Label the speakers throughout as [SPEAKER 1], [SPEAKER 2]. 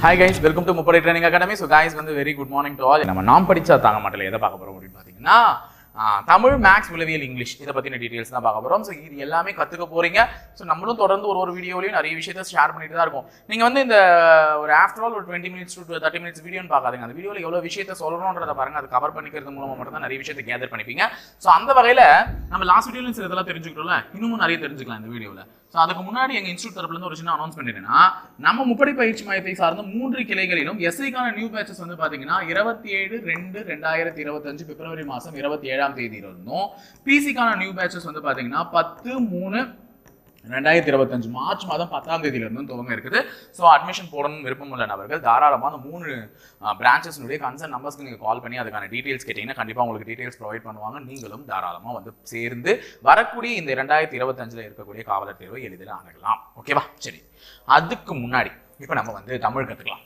[SPEAKER 1] Hi guys, welcome to Muppadi Training Academy. So guys, very good morning to all. நம்ம நாம் படிச்சா தாங்க மாட்டல எதை பார்க்க போறோம் அப்படினு பாத்தீங்கன்னா தமிழ் மேக்ஸ் உளவியல் இங்கிலீஷ் இத பத்தின டீடைல்ஸ் தான் பார்க்க போறோம். சோ இது எல்லாமே கத்துக்க போறீங்க. சோ நம்மளும் தொடர்ந்து ஒரு வீடியோலயும் நிறைய விஷயத்தை ஷேர் பண்ணிட்டு தான் இருக்கோம். நீங்க இந்த ஒரு ஆஃப்டர் ஆல் ஒரு 20 minutes to 30 minutes வீடியோன்னு பார்க்காதீங்க. அந்த வீடியோல எவ்வளவு விஷயத்தை சொல்லணும்ன்றத பாருங்க. அது கவர் பண்ணிக்கிறது மூலமா மட்டும் தான் நிறைய விஷயத்தை கேதர் பண்ணிப்பீங்க. சோ அந்த வகையில நம்ம லாஸ்ட் வீடியோல இதெல்லாம் தெரிஞ்சுக்கிட்டோம்ல, இன்னும் நிறைய தெரிஞ்சுக்கலாம் இந்த வீடியோல. சோ அதுக்கு முன்னாடி எங்க இன்ஸ்டிடியூட் தரப்புல இருந்து ஒரு சின்ன அனௌன்ஸ்மென்ட் என்னன்னா, நம்ம முப்படை பயிற்சி மையத்தை சார்ந்த 3 கிளைகளிலும் எஸ்ஐக்கான நியூ பேட்சஸ் பாத்தீங்கன்னா 27/2/2025 பிப்ரவரி மாசம் 27ஆம் தேதி இருந்தோம். பிசிக்கான நியூ பேட்சஸ் பாத்தீங்கன்னா 10/3/2025 மார்ச் மாதம் 10ஆம் தேதியில இருந்து துவங்க இருக்குது. ஸோ அட்மிஷன் போடணும் விருப்பம் உள்ள நபர்கள் தாராளமாக அந்த 3 பிரான்ச்சஸ்னுடைய கன்சர்ன் நம்பர்ஸ்க்கு நீங்கள் கால் பண்ணி அதுக்கான டீடைல்ஸ் கேட்டீங்கன்னா கண்டிப்பாக உங்களுக்கு டீடைல்ஸ் ப்ரொவைட் பண்ணுவாங்க. நீங்களும் தாராளமாக சேர்ந்து வரக்கூடிய இந்த 2025 இருக்கக்கூடிய காவலர் தேர்வை எளிதில் அணுகலாம். ஓகேவா? சரி, அதுக்கு முன்னாடி இப்போ நம்ம தமிழ் கற்றுக்கலாம்.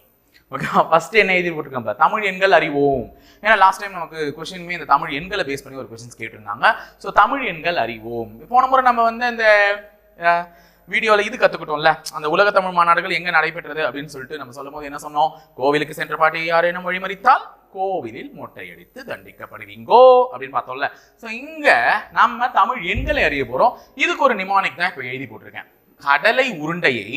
[SPEAKER 1] ஓகேவா? ஃபர்ஸ்ட் என்ன எழுதி போட்டுருக்கோம், தமிழ் எண்கள் அறிவோம். ஏன்னா லாஸ்ட் டைம் நமக்கு கொஸ்டின்மே இந்த தமிழ் எண்களை பேஸ் பண்ணி ஒரு கொஸ்டின்ஸ் கேட்டிருந்தாங்க. ஸோ தமிழ் எண்கள் அறிவோம். போன முறை நம்ம இந்த வீடியோல இது கத்துக்கிட்டோம்ல, அந்த உலக தமிழ் மாநாடுகள் எங்க நடைபெற்றது அப்படின்னு சொல்லிட்டு நம்ம சொல்லும் போது என்ன சொன்னோம், கோவிலுக்கு சென்ற பாட்டி யாரேனும் வழிமறித்தால் கோவிலில் மொட்டையடித்து தண்டிக்கப்படுவீங்கோ அப்படின்னு பார்த்தோம்ல. சோ இங்க நம்ம தமிழ் எண்களை அறிய போறோம். இதுக்கு ஒரு நிமானிக் தான் இப்ப எழுதி போட்டிருக்கேன். கடலை உருண்டையை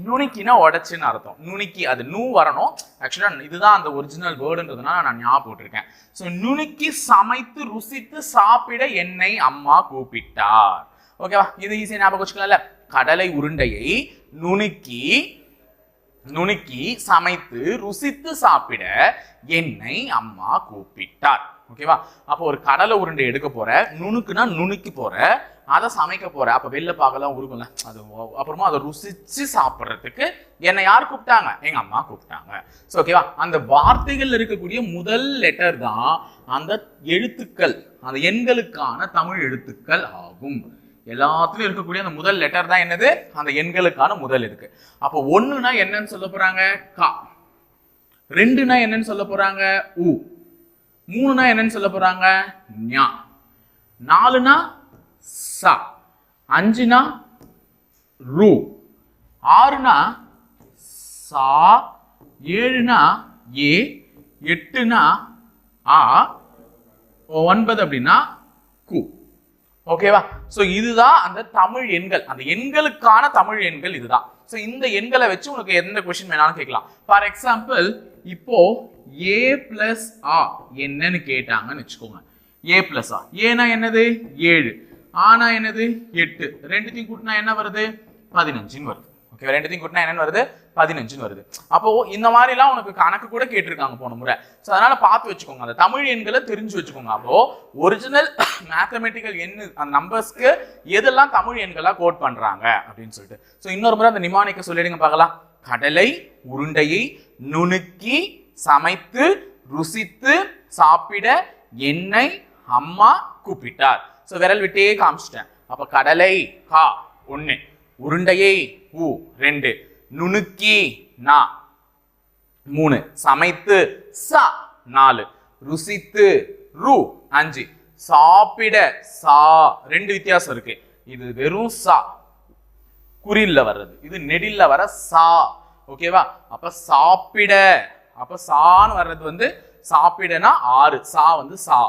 [SPEAKER 1] நுணுக்கினா உடைச்சுன்னு அர்த்தம். நுணுக்கி அது நூ வரணும். ஆக்சுவலா இதுதான் அந்த ஒரிஜினல் வேர்டுன்றதுனால நான் ஞாபகம் போட்டிருக்கேன். சோ நுணுக்கி சமைத்து ருசித்து சாப்பிட என்னை அம்மா கூப்பிட்டார். ஓகேவா? இது ஈஸியா ஞாபகம் வச்சுக்கலாம்ல. கடலை உருண்டையை நுணுக்கி சமைத்து ருசித்து சாப்பிட என்னை அம்மா கூப்பிட்டார். ஓகேவா? அப்போ ஒரு கடலை உருண்டை எடுக்க போற, நுணுக்குனா நுணுக்கி போற, அதை சமைக்க போற, அப்ப வெள்ளை பாகெல்லாம் உருகும்ல, அது அப்புறமா அதை ருசிச்சு சாப்பிட்றதுக்கு என்னை யார் கூப்பிட்டாங்க? எங்க அம்மா கூப்பிட்டாங்க. ஓகேவா? அந்த வார்த்தைகள் இருக்கக்கூடிய முதல் லெட்டர் தான் அந்த எழுத்துக்கள், அந்த எண்களுக்கான தமிழ் எழுத்துக்கள் ஆகும். எல்லாத்துலயும் இருக்கக்கூடிய அந்த முதல் லெட்டர் தான் என்னது? அந்த எண்களுக்கான முதல் இருக்கு. அப்போ 1னா என்னன்னு சொல்ல போறாங்க? கா. 2னா என்னன்னு சொல்ல போறாங்க? உ. 3னா என்னன்னு சொல்ல போறாங்க? ஞா. 4னா சா. 5னா ரு. 6னா சா. 7னா ஏ. 8னா ஆ. 9 அப்படின்னா கு. ஓகேவா? சோ இதுதான் அந்த தமிழ் எண்கள், அந்த எண்களுக்கான தமிழ் எண்கள் இதுதான். சோ இந்த எண்களை வச்சு உனக்கு எந்த கொஸ்டின் வேணாலும் கேட்கலாம். ஃபார் எக்ஸாம்பிள் இப்போ ஏ பிளஸ் ஆ என்னன்னு கேட்டாங்கன்னு வச்சுக்கோங்க. ஏ பிளஸ் ஆ, ஏனா என்னது? 7, ஆனா என்னது? 8. ரெண்டுத்தையும் கூட்டினா என்ன வருது? 15 வருது. ஓகே, ரெண்டுத்தையும் கூட்டினா என்ன வருது? 15 வருது. அப்போ இந்த மாதிரி எல்லாம் உனக்கு கணக்கு கூட கேட்டிருக்காங்க போன முறை. சோ அதனால பார்த்து வச்சுக்கோங்க, அந்த தமிழ் எண்களை தெரிஞ்சு வச்சுக்கோங்க. அப்போ ஒரிஜினல் மேத்தமெட்டிக்கல் எண் அந்த நம்பர்ஸ்க்கு எதெல்லாம் தமிழ் எண்களா கோட் பண்றாங்க அப்படின்னு சொல்லிட்டு. சோ இன்னொரு முறை அந்த நிமானிக்க சொல்லிடுங்க பார்க்கலாம். கடலை உருண்டையை நுணுக்கி சமைத்து ருசித்து சாப்பிட என்னை அம்மா கூப்பிட்டார். சோ விரல் விட்டே காமிச்சிட்டேன். அப்ப கடலை கா 1, உருண்டையை உ 2, நுணுக்கி நா 3, சமைத்து சா 4, ருசித்து ரு 5, சாப்பிட சா 2 வித்தியாசம் இருக்கு. இது வெறும் சா குறில்ல வர்றது, இது நெடில்ல வர சா. ஓகேவா? அப்ப சாப்பிட, அப்ப சான்னு வர்றது சாப்பிடனா 6, சா சா.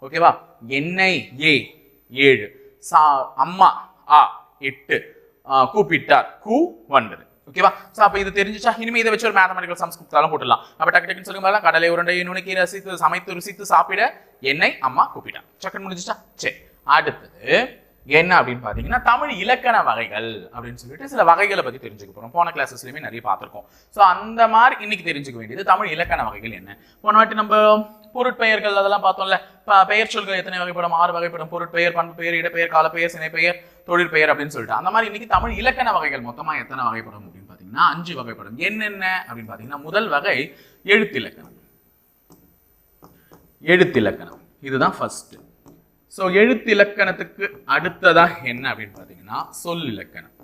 [SPEAKER 1] ஓகேவா? எண்ணெய் ஏ 7, சா அம்மா ஆ 8, கூப்பிட்டார் கு 9. ஓகேவா? சோ அப்ப இது தெரிஞ்சுச்சா? இனிமே இதை வச்சு ஒரு மேத்தமெட்டிக்கல் சம்ஸ் கொடுத்தாலும் போட்டுடலாம். அப்ப டக்கு டக்குன்னு சொல்லுங்க, கடலை உருண்டையை நுணுக்கி ரசித்து சமைத்து ருசித்து சாப்பிட என்னை அம்மா கூப்பிட்டார். சக்கன் முடிஞ்சுச்சா? சரி, அடுத்தது என்ன அப்படின்னு பாத்தீங்கன்னா தமிழ் இலக்கண வகைகள் அப்படின்னு சொல்லிட்டு சில வகைகளை பத்தி தெரிஞ்சுக்க போறோம். போன கிளாஸஸ்லயுமே நிறைய பார்த்திருக்கோம். சோ அந்த மாதிரி இன்னைக்கு தெரிஞ்சுக்க வேண்டியது தமிழ் இலக்கண வகைகள் என்ன. போன வாட்டி நம்ம பொருட்பெயர்கள் அதெல்லாம் பார்த்தோம்ல. பெயர் சொல்கள் எத்தனை வகைப்படும்? 6 வகைப்படும். பொருட்பெயர், பண்பு பெயர், இடப்பெயர், காலப்பெயர், சினைப்பெயர், தொழிற்பெயர் அப்படின்னு சொல்லிட்டு அந்த மாதிரி இன்னைக்கு தமிழ் இலக்கண வகைகள் மொத்தமா எத்தனை வகைப்படும் அப்படின்னு பாத்தீங்கன்னா 5 வகைப்படும். என்னென்ன அப்படின்னு பாத்தீங்கன்னா முதல் வகை எழுத்திலக்கணம். எழுத்திலக்கணம் இதுதான் ஃபர்ஸ்ட். சோ எழுத்திலக்கணத்துக்கு அடுத்ததா என்ன அப்படின்னு பாத்தீங்கன்னா சொல்லிலக்கணம்.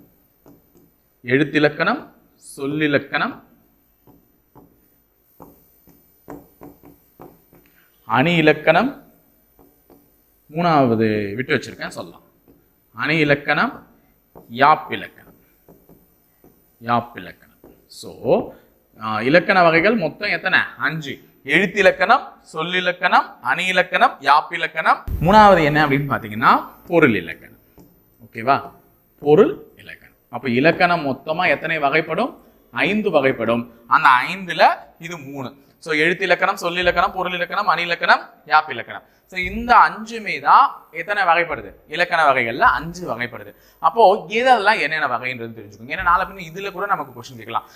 [SPEAKER 1] எழுத்திலக்கணம், சொல்லிலக்கணம், அணி இலக்கணம், 3வது விட்டு வச்சிருக்கேன் சொல்லலாம். அணி இலக்கணம், யாப்பிலக்கணம். யாப்பிலக்கணம். ஸோ இலக்கண வகைகள் மொத்தம் எத்தனை? 5. எழுத்திலக்கணம், சொல்லிலக்கணம், அணி இலக்கணம், யாப்பிலக்கணம். மூணாவது என்ன அப்படின்னு பார்த்தீங்கன்னா பொருள் இலக்கணம். ஓகேவா? பொருள் இலக்கணம். அப்போ இலக்கணம் மொத்தமா எத்தனை வகைப்படும்? 5 வகைப்படும். அந்த 5ல இது 3. ஸோ எழுத்திலக்கணம், சொல்லிலக்கணம், பொருள் இலக்கணம், அணி இலக்கணம், யாப்பிலக்கணம். ஸோ இந்த 5மே தான் எத்தனை வகைப்படுது? இலக்கண வகைகள்ல 5 வகைப்படுது. அப்போ இதெல்லாம் என்னென்ன வகைன்றது தெரிஞ்சுக்கோங்க. ஏன்னா நாளை பின்ன இதுல கூட நமக்கு கொஸ்டின் கேட்கலாம்.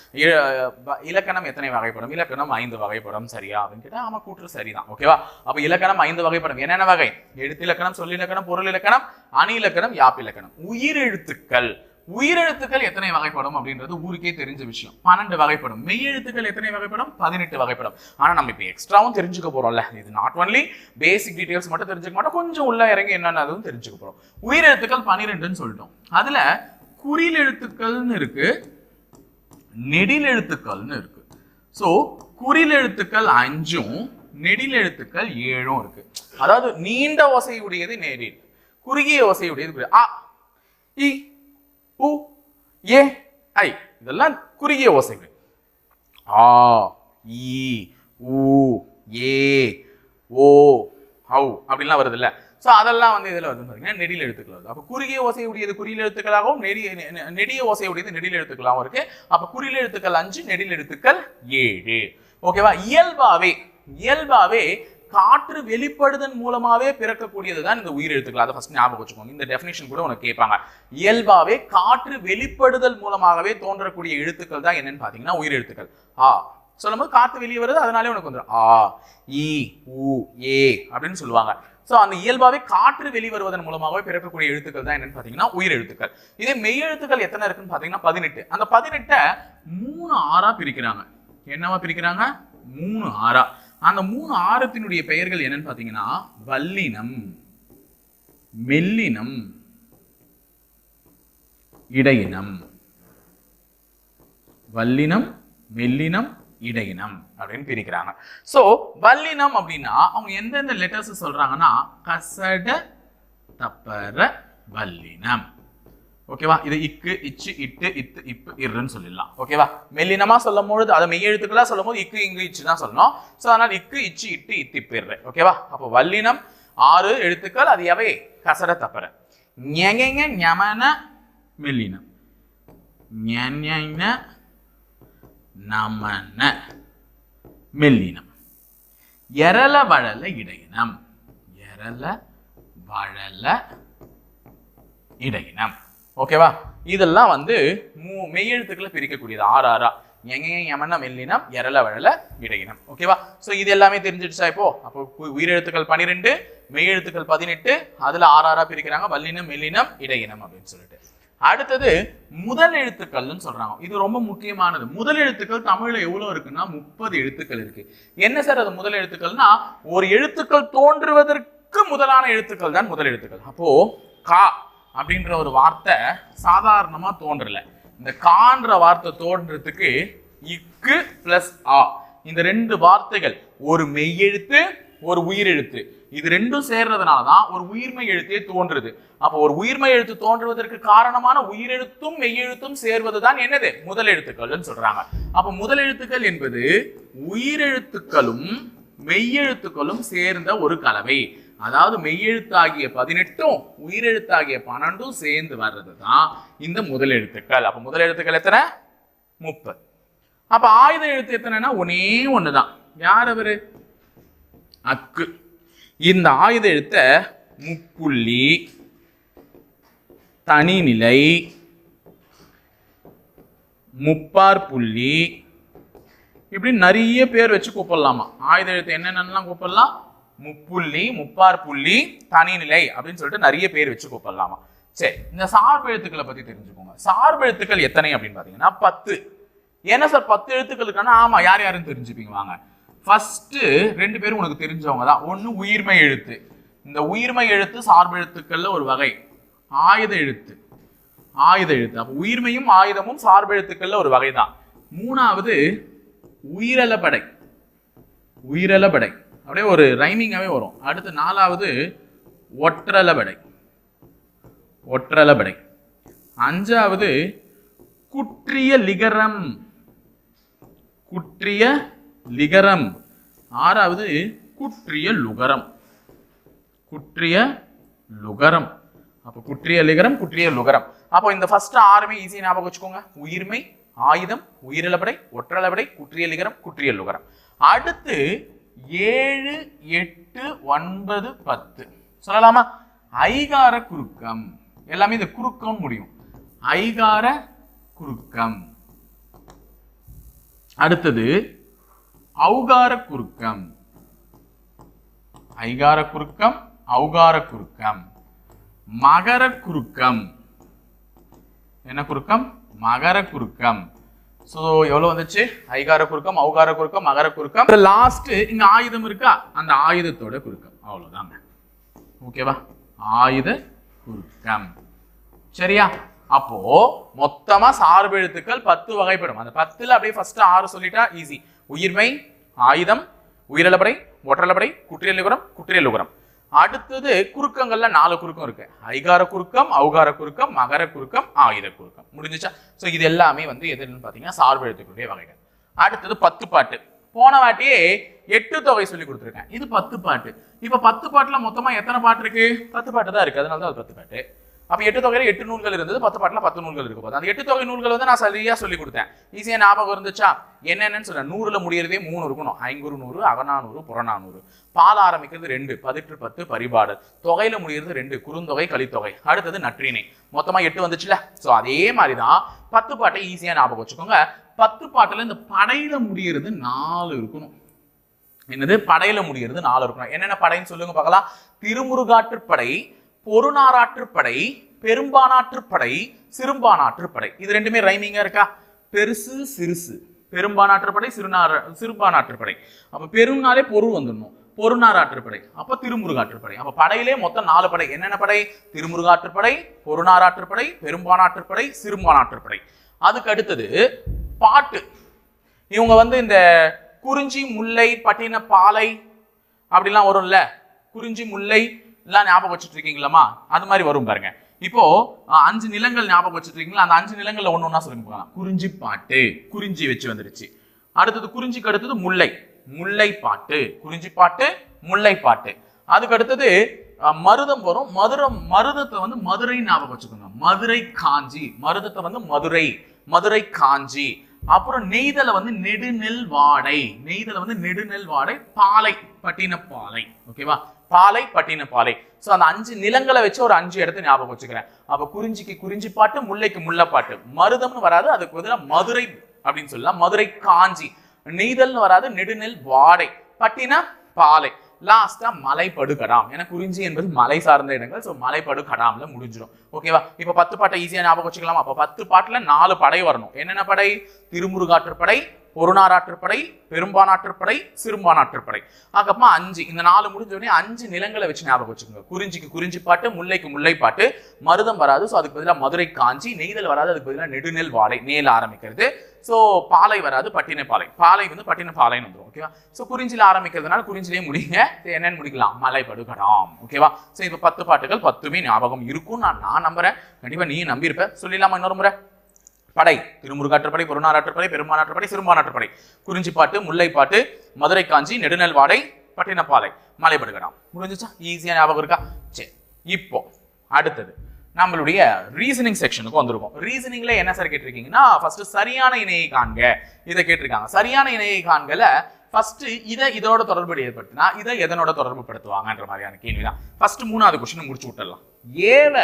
[SPEAKER 1] இலக்கணம் எத்தனை வகைப்படும்? இலக்கணம் 5 வகைப்படும். சரியா அப்படின்னு கேட்டா ஆமா, கூற்று சரிதான். ஓகேவா? அப்ப இலக்கணம் 5 வகைப்படும். என்னென்ன வகை? எழுத்திலக்கணம், சொல்லிலக்கணம், பொருள் இலக்கணம், அணி இலக்கணம், யாப்பிலக்கணம். உயிரெழுத்துக்கள் எத்தனை வகைப்படும் அப்படின்றது ஊருக்கே தெரிஞ்ச விஷயம். 12 வகைப்படும். மெய்யெழுத்துக்கள் எத்தனை வகைப்படும்? 18 வகைப்படும். ஆனா நம்ம இப்ப எக்ஸ்ட்ராவும் தெரிஞ்சுக்க போறோம்ல. இது நாட் ஒன்லி பேசிக் டீடைல்ஸ் மட்டும் தெரிஞ்சுக்க மாட்டோம், கொஞ்சம் உள்ள இறங்கி என்னன்னு தெரிஞ்சுக்க போறோம். உயிரெழுத்துக்கள் 12ன்னு சொல்லிட்டோம். அதுல குறில் எழுத்துக்கள்னு இருக்கு, நெடில் எழுத்துக்கள்னு இருக்கு. சோ குறில் எழுத்துக்கள் 5ம் நெடில் எழுத்துக்கள் 7ம் இருக்கு. அதாவது நீண்ட ஓசை உடையது நெடில், குறுகிய ஓசை உடையது அ, இ, உ, ஏ, ஐ. இதெல்லாம் குறுகிய ஓசைகள். ஆ, இ, உ, ஏ, ஓ, ஔ அப்படிலாம் வருது இல்ல. சோ அதெல்லாம் வந்து இதுல வந்து பாத்தீங்கன்னா நெடில் எழுத்துக்கள் வருது. அப்ப குறுகிய ஓசை உடையது குறில் எழுத்துக்களாகவும் நெடிய ஓசை உடையது நெடில் எழுத்துக்களாகவும் இருக்கு. அப்ப குறில் எழுத்துக்கள் 5, நெடில் எழுத்துக்கள் 7. ஓகேவா? இயல்பாவே காற்று வெளிப்படுதன் மூலமாவே பிறக்கக்கூடியதுதான் இந்த உயிரெழுத்துக்கள். அதை ஃபர்ஸ்ட் ஞாபகம் வச்சுக்கோங்க. இந்த டெஃபினிஷன் கூட உனக்கு கேட்பாங்க. இயல்பாவே காற்று வெளிப்படுதல் மூலமாகவே தோன்றக்கூடிய எழுத்துக்கள் தான் என்னன்னு பாத்தீங்கன்னா உயிரெழுத்துக்கள். ஆ சொல்லும்போது காற்று வெளியே வருது, அதனாலே உனக்கு வந்துடும் ஆ, இ, உ, ஏ அப்படின்னு சொல்லுவாங்க. சோ அந்த இயல்பாவே காற்று வெளிவருவதன் மூலமாகவே பிறக்கக்கூடிய எழுத்துக்கள் தான் என்னன்னு பாத்தீங்கன்னா உயிரெழுத்துக்கள். இதே மெய்யெழுத்துக்கள் எத்தனை இருக்குன்னு பாத்தீங்கன்னா 18. அந்த 18 3 ஆறா பிரிக்கிறாங்க. என்னவா பிரிக்கிறாங்க? 3 ஆறா. அந்த 3 ஆரத்தினுடைய பெயர்கள் என்னன்னு பாத்தீங்கன்னா வல்லினம், மெல்லினம், இடையினம். வல்லினம், மெல்லினம், இடையினம் அப்படின்னு பிரிக்கிறாங்க. சோ வல்லினம் அப்படின்னா அவங்க எந்தெந்த லெட்டர்ஸ் சொல்றாங்கன்னா கசட, தப்பர, வல்லினம். ஓகேவா? இது இக்கு, இச்சு, இட்டு, இத்து, இப்பு, இர்ன்னு சொல்லிடலாம். ஓகேவா? மெல்லினமா சொல்லும் பொழுது, அதை மெய்யெழுத்துக்களா சொல்லும் போது இக்கு, இங்கு, இச்சு தான் சொல்லணும். சோ அதனால இக்கு, இச்சு, இட்டு, இத்து, இப்பு, இர்ரு. ஓகேவா? அப்போ வல்லினம் 6 எழுத்துக்கள். அது எவை? கசட, தப்பர. ஞெஞெஞ, ஞமன, மெல்லினம். ஞஞ, நமன, மெல்லினம். எரல, வழல, இடையினம். எரல, வழல, இடையினம். ஓகேவா? இதெல்லாம் வந்து மெய்யெழுத்துக்களை பிரிக்கக்கூடியது 6 ஆறா. யமன, மெல்லினம், எரல, வழல, இடையினம். ஓகேவா? சோ இது எல்லாமே தெரிஞ்சிடுச்சா இப்போ? அப்போ உயிரெழுத்துக்கள் 12, மெய்யெழுத்துக்கள் 18, அதுல 6 ஆறா பிரிக்கிறாங்க. வல்லினம், மெல்லினம், இடையினம் அப்படின்னு சொல்லிட்டு. அடுத்தது முதல் எழுத்துக்கள்னு சொல்றாங்க. இது ரொம்ப முக்கியமானது. முதல் எழுத்துக்கள் தமிழ்ல எவ்வளவு இருக்குன்னா 30 எழுத்துக்கள் இருக்கு. என்ன சார் அது முதல் எழுத்துக்கள்னா? ஒரு எழுத்துக்கள் தோன்றுவதற்கு முதலான எழுத்துக்கள் தான் முதல் எழுத்துக்கள். அப்போ கா அப்படின்ற ஒரு வார்த்தை சாதாரணமா தோன்றல. இந்த கான்ற வார்த்தை தோன்றதுக்கு இக்கு பிளஸ் ஆ, இந்த 2 வார்த்தைகள், ஒரு மெய்யெழுத்து, ஒரு உயிரெழுத்து, இது ரெண்டும் சேர்றதுனாலதான் ஒரு உயிர்மை எழுத்தே தோன்றுது. அப்போ ஒரு உயிர்மை எழுத்து தோன்றுவதற்கு காரணமான உயிரெழுத்தும் மெய்யெழுத்தும் சேர்வதுதான் என்னது? முதல் எழுத்துக்கள் சொல்றாங்க. அப்ப முதல் எழுத்துக்கள் என்பது உயிரெழுத்துக்களும் மெய்யெழுத்துக்களும் சேர்ந்த ஒரு கலவை. அதாவது மெய்யெழுத்தாகிய 18ம் உயிரெழுத்தாகிய 12ம் சேர்ந்து வர்றதுதான் இந்த முதல் எழுத்துக்கள். அப்ப முதல் எழுத்துக்கள் எத்தனை? 30. அப்ப ஆயுத எழுத்து எத்தனைன்னா ஒன்னே ஒண்ணுதான். யார் அவரு? அக்கு. இந்த ஆயுத எழுத்த முப்புள்ளி, தனிநிலை, முப்பார் புள்ளி, இப்படி நிறைய பேர் வச்சு கூப்பிடலாமா. ஆயுத எழுத்து என்னென்னலாம் கூப்பிடலாம்? முப்புள்ளி, முப்பார் புள்ளி, தனிநிலை அப்படின்னு சொல்லிட்டு நிறைய பேர் வச்சு கூப்பிடலாமா. சரி, இந்த சார்பு எழுத்துக்களை பத்தி தெரிஞ்சுக்கோங்க. சார்பு எழுத்துக்கள் எத்தனை அப்படின்னு பாத்தீங்கன்னா 10. என்ன சார் 10 எழுத்துக்களுக்கான? ஆமா, யார் யாருன்னு தெரிஞ்சுப்பீங்க வாங்க. ஃபர்ஸ்ட் 2 பேரும் உனக்கு தெரிஞ்சவங்க தான். ஒன்னு உயிர்மை எழுத்து. இந்த உயிர்மை எழுத்து சார்பு எழுத்துக்கள்ல ஒரு வகை. ஆயுத எழுத்து. அப்ப உயிர்மையும் ஆயுதமும் சார்பு எழுத்துக்கள்ல ஒரு வகை தான். மூணாவது உயிரலபடை. அப்படியே ஒரு ரைமிங்காவே வரும். அடுத்து 4வது ஒற்றலபடை. 5வது குற்றிய லிகரம். குற்றிய லிகரம். ஆறாவது குற்றிய லுகரம். குற்றிய லுகரம். அப்ப குற்றிய லிகரம், குற்றிய லுகரம். அப்போ இந்த ஃபர்ஸ்ட் ஆறுமே ஈஸியா ஞாபகம் வச்சுக்கோங்க. உயிர்மை, ஆயுதம், உயிரிழப்படை, ஒற்றளபடை, குற்றிய லிகரம், குற்றிய லுகரம். அடுத்து 7, 8, 9, 10 சொல்லலாமா? ஐகார குறுக்கம். எல்லாமே இந்த குறுக்கம் முடியும். ஐகார குறுக்கம். அடுத்தது ஔகார குறுக்கம். ஐகார குறுக்கம், ஔகார குறுக்கம். மகர குறுக்கம். என்ன குறுக்கம்? மகர குறுக்கம். சோ எவ்வளவு வந்துச்சு? ஐகார குறுக்கம், ஔகார குறுக்கம், மகர குறுக்கம். லாஸ்ட் இங்க ஆயுதம் இருக்கா, அந்த ஆயுதத்தோட குறுக்கம். அவ்வளவுதாங்க. ஓகேவா? ஆயுத குறுக்கம். சரியா? அப்போ மொத்தமா சார்பு எழுத்துக்கள் 10 வகைப்படும். அந்த 10ல அப்படியே ஃபர்ஸ்ட் 6 சொல்லிட்டா ஈஸி. உயிர்மை, ஆயுதம், உயிரிழப்படை, ஒற்றளபடை, குற்றிய லிகரம், குற்றிய லுகரம். அடுத்தது குறுக்கங்கள்ல 4 குறுக்கம் இருக்கு. ஐகார குறுக்கம், ஔகார குறுக்கம், மகர குறுக்கம், ஆயுத குறுக்கம். முடிஞ்சுச்சா? சோ இது எல்லாமே வந்து எதுன்னு பாத்தீங்கன்னா சார்பு எழுத்துக்களுடைய வகைகள். அடுத்தது 10 பாட்டு. போன வாட்டியே 8 தொகை சொல்லி கொடுத்துருக்கேன். இது 10 பாட்டு. இப்ப 10 பாட்டுல மொத்தமா எத்தனை பாட்டு இருக்கு? 10 பாட்டு தான் இருக்கு. அதனாலதான் அது 10 பாட்டு. அப்ப 8 தொகையில 8 நூல்கள் இருந்தது. 10 பாட்டுல 10 நூல்கள் இருக்கு. அந்த 8 தொகை நூல்கள் வந்து நான் சரியா சொல்லி கொடுத்தேன். ஈஸியா ஞாபகம் இருந்துச்சா? என்னென்னு சொல்றேன். 100ல முடியறதே 3 இருக்கணும். ஐங்குறு 100, அகநானூறு, புறநானூறு. பால் ஆரம்பிக்கிறது 2, பதிற்று 10, பரிபாடல். தொகையில முடியறது 2, குறுந்தொகை, கலித்தொகை. அடுத்தது நற்றிணை. மொத்தமா 8 வந்துச்சுல. சோ அதே மாதிரிதான் 10 பாட்டை ஈஸியா ஞாபகம் வச்சுக்கோங்க. 10 பாட்டுல இந்த படையில முடியறது 4 இருக்கணும். என்னது? படையில முடியறது 4 இருக்கணும். என்னென்ன படைன்னு சொல்லுங்க பார்க்கலாம். திருமுருகாற்றுப்படை, பொருநாராற்றுப்படை, பெரும்பானாற்றுப்படை, சிறும்பானாற்றுப்படை. இது ரெண்டுமே ரைமிங்கா இருக்கா? பெருசு சிறுசு. பெரும்பானாற்றுப்படை, சிறுபானாற்றுப்படை. அப்ப பெரும்னாலே பொரு வந்துடணும். பொருநாராற்றுப்படை, அப்ப திருமுருகாற்றுப்படை. அப்ப படையிலே மொத்தம் 4 படை. என்னென்ன படை? திருமுருகாற்றுப்படை, பொருநாராற்றுப்படை, பெரும்பானாற்றுப்படை, சிறுபானாற்றுப்படை. அதுக்கு அடுத்தது பாட்டு. இவங்க வந்து இந்த குறிஞ்சி, முல்லை, பட்டின பாலை அப்படிலாம் வரும்ல. குறிஞ்சி, முல்லை எல்லாம் ஞாபகம் வச்சுட்டு இருக்கீங்களாமா? அது மாதிரி வரும் பாருங்க. இப்போ 5 நிலங்கள் ஞாபகம் வச்சுட்டு இருக்கீங்களா? அந்த 5 நிலங்கள்ல ஒன்னொன்னா சொல்லுங்க பார்க்கலாம். குறிஞ்சி பாட்டு, குறிஞ்சி வச்சு வந்துருச்சு. அடுத்தது குறிஞ்சிக்கு அடுத்தது முல்லை, முல்லை பாட்டு. குறிஞ்சி பாட்டு, முல்லை பாட்டு. அதுக்கு அடுத்தது மருதம் வரும். மருதத்தை வந்து மதுரை ஞாபகம் வச்சுக்கோங்க. மதுரை காஞ்சி. மருதத்தை வந்து மதுரை, மதுரை காஞ்சி. அப்புறம் நெய்தல வந்து நெடுநெல் வாடை. நெய்தல வந்து நெடுநெல் வாடை. பாலை, பட்டினப்பாலை. ஓகேவா? பாலை, பட்டினப்பாலை. சோ அந்த 5 நிலங்களை வச்சு ஒரு 5 இடத்தை ஞாபகம் வச்சுக்கிறேன். அப்ப குறிஞ்சிக்கு குறிஞ்சி பாட்டு, முல்லைக்கு முல்லைப்பாட்டு. மருதம்னு வராது, அதுக்கு பதிலா மதுரை அப்படின்னு சொல்லலாம். மதுரை காஞ்சி. நெய்தல்னு வராது, நெடுநெல் வாடை. பட்டின பாலை. லாஸ்டா மலைப்படுகடாம். ஏன்னா குறிஞ்சி என்பது மலை சார்ந்த இடங்கள். சோ மலைப்படுகடாம்ல முடிஞ்சிடும். ஓகேவா? இப்ப 10 பாட்டை ஈஸியா ஞாபகம் வச்சுக்கலாம். அப்ப 10 பாட்டுல 4 படை வரணும். என்னென்ன படை? திருமுருகாற்றுப்படை, பொருநாராற்றுப்படை, பெரும்பானாற்றுப்படை, சிறுபானாற்றுப்படை. அதுக்கப்புறமா 5. இந்த 4 முடிஞ்ச உடனே 5 நிலங்களை வச்சு ஞாபகம் வச்சுக்கோங்க. குறிஞ்சிக்கு குறிஞ்சி பாட்டு, முல்லைக்கு முல்லை பாட்டு. மருதம் வராது, சோ அதுக்கு பதிலாக மதுரை காஞ்சி. நெய்தல் வராது, அதுக்கு பதிலாக நெடுநெல் வாடை, நேல ஆரம்பிக்கிறது. சோ பாலை வராது, பட்டினப்பாலை. பாலை வந்து பட்டினப்பாலைன்னு வந்துடும். ஓகேவா? சோ குறிஞ்சில ஆரம்பிக்கிறதுனால குறிஞ்சிலேயே முடிங்க. என்னன்னு முடிக்கலாம்? மலைப்படுகடாம். ஓகேவா? சோ இப்ப 10 பாட்டுகள் 10மே ஞாபகம் இருக்கும் நான் நம்புறேன். கண்டிப்பா நீ நம்பியிருப்ப. சொல்லிடலாமா இன்னொரு முறை? படை: திருமுருகாற்றுப்படை, பொருநாராற்றுப்படை, பெரும்பானாற்றுப்படை, சிறுபானாற்றுப்படை. குறிஞ்சி பாட்டு, முல்லை பாட்டு, மதுரை காஞ்சி, நெடுநெல் வாடை, பட்டினப்பாலை, மலைப்படுகடாம். முடிஞ்சுச்சா? ஈஸியா ஞாபகம் இருக்கா? சரி, இப்போ அடுத்தது நம்மளுடைய ரீசனிங் செக்ஷனுக்கு வந்திருக்கும். ரீசனிங்ல என்ன சார் கேட்டிருக்கீங்கன்னா, ஃபர்ஸ்ட் சரியான இணையை காண்க இதை கேட்டிருக்காங்க. சரியான இணையை காண்கல ஃபர்ஸ்ட் இதை இதோட தொடர்பு ஏற்படுத்தினா இதை எதனோட தொடர்பு படுத்துவாங்கன்ற மாதிரியான கேள்விதான். ஃபர்ஸ்ட் 3வது கொஸ்டின் முடிச்சு விட்டுடலாம். ஏவ